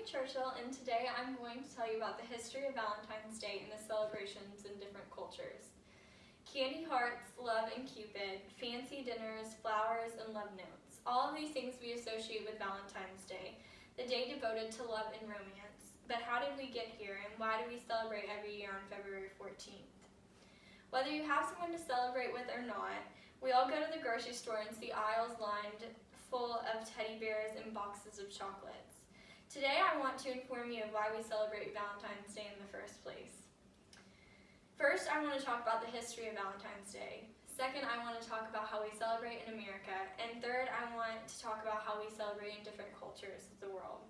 Churchill, and today I'm going to tell you about the history of Valentine's Day and the celebrations in different cultures. Candy hearts, love and Cupid, fancy dinners, flowers, and love notes. All of these things we associate with Valentine's Day, the day devoted to love and romance. But how did we get here, and why do we celebrate every year on February 14th? Whether you have someone to celebrate with or not, we all go to the grocery store and see aisles lined full of teddy bears and boxes of chocolates. Today I want to inform you of why we celebrate Valentine's Day in the first place. First, I want to talk about the history of Valentine's Day. Second, I want to talk about how we celebrate in America. And third, I want to talk about how we celebrate in different cultures of the world.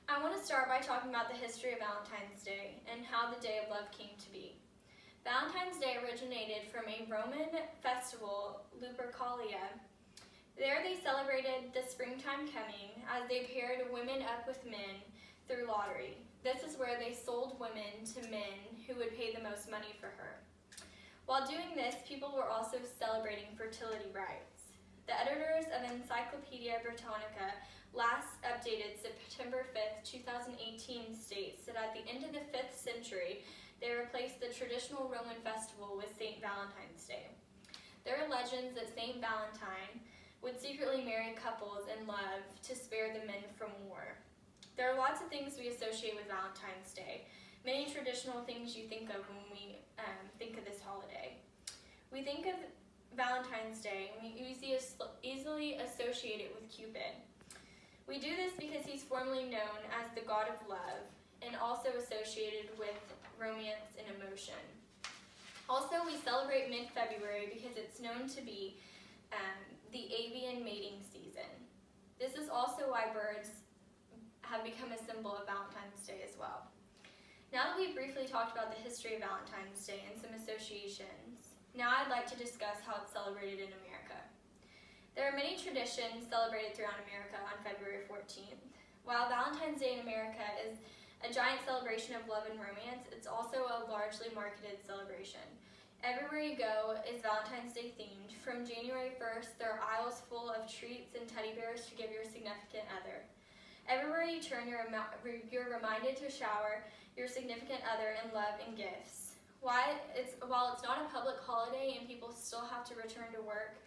I want to start by talking about the history of Valentine's Day and how the Day of Love came to be. Valentine's Day originated from a Roman festival, Lupercalia. There they celebrated the springtime coming as they paired women up with men through lottery. This is where they sold women to men who would pay the most money for her. While doing this, people were also celebrating fertility rites. The editors of Encyclopedia Britannica, last updated September 5th, 2018, states that at the end of the 5th century, they replaced the traditional Roman festival with St. Valentine's Day. There are legends that St. Valentine would secretly marry couples in love to spare the men from war. There are lots of things we associate with Valentine's Day, many traditional things you think of when we think of this holiday. We think of Valentine's Day and we easily associate it with Cupid. We do this because he's formerly known as the god of love and also associated with romance and emotion. Also, we celebrate mid-February because it's known to be the avian mating season. This is also why birds have become a symbol of Valentine's Day as well. Now that we've briefly talked about the history of Valentine's Day and some associations, now I'd like to discuss how it's celebrated in America. There are many traditions celebrated throughout America on February 14th. While Valentine's Day in America is a giant celebration of love and romance, it's also a largely marketed celebration. Everywhere you go is Valentine's Day themed. From January 1st, there are aisles full of treats and teddy bears to give your significant other. Everywhere you turn, you're reminded to shower your significant other in love and gifts. While it's not a public holiday and people still have to return to work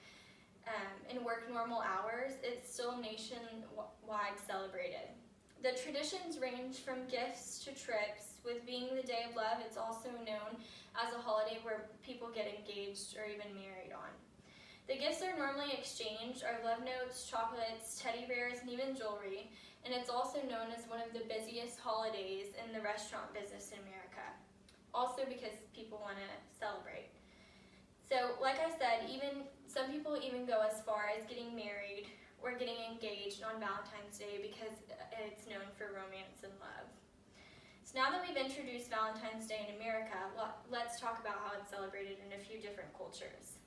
and work normal hours, it's still nationwide celebrated. The traditions range from gifts to trips. With being the Day of Love, it's also known as a holiday where people get engaged or even married on. The gifts are normally exchanged are love notes, chocolates, teddy bears, and even jewelry, and it's also known as one of the busiest holidays in the restaurant business in America, also because people want to celebrate. So, like I said, some people even go as far as getting married or getting engaged on Valentine's Day because it's known for romance and love. So now that we've introduced Valentine's Day in America, let's talk about how it's celebrated in a few different cultures.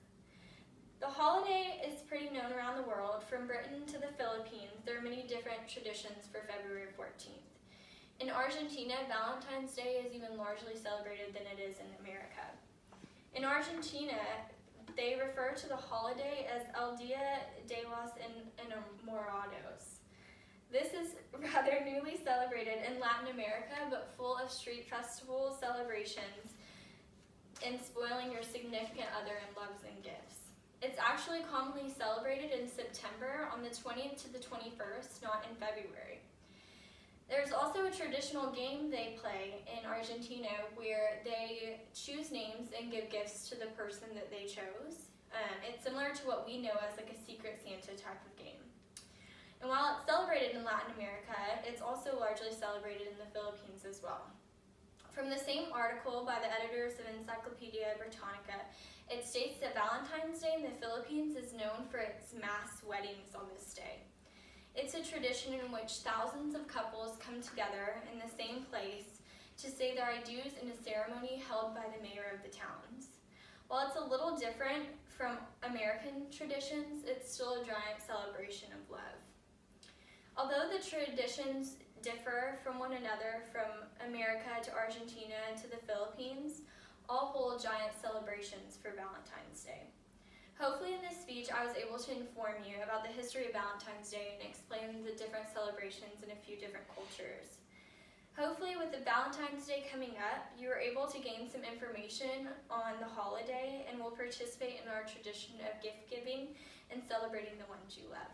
The holiday is pretty known around the world. From Britain to the Philippines, there are many different traditions for February 14th. In Argentina, Valentine's Day is even largely celebrated than it is in America. In Argentina, they refer to the holiday as El Dia de los Enamorados. This is rather newly celebrated in Latin America, but full of street festivals, celebrations, and spoiling your significant other in loves and gifts. It's actually commonly celebrated in September on the 20th to the 21st, not in February. There's also a traditional game they play in Argentina where they choose names and give gifts to the person that they chose. It's similar to what we know as like a Secret Santa type of game. And while it's celebrated in Latin America, it's also largely celebrated in the Philippines as well. From the same article by the editors of Encyclopedia Britannica, it states that Valentine's Day in the Philippines is known for its mass weddings on this day. It's a tradition in which thousands of couples come together in the same place to say their I do's in a ceremony held by the mayor of the towns. While it's a little different from American traditions, it's still a giant celebration of love. Although the traditions differ from one another from America to Argentina to the Philippines, all hold giant celebrations for Valentine's Day. Hopefully in this speech I was able to inform you about the history of Valentine's Day and explain the different celebrations in a few different cultures. Hopefully with the Valentine's Day coming up, you were able to gain some information on the holiday and will participate in our tradition of gift giving and celebrating the ones you love.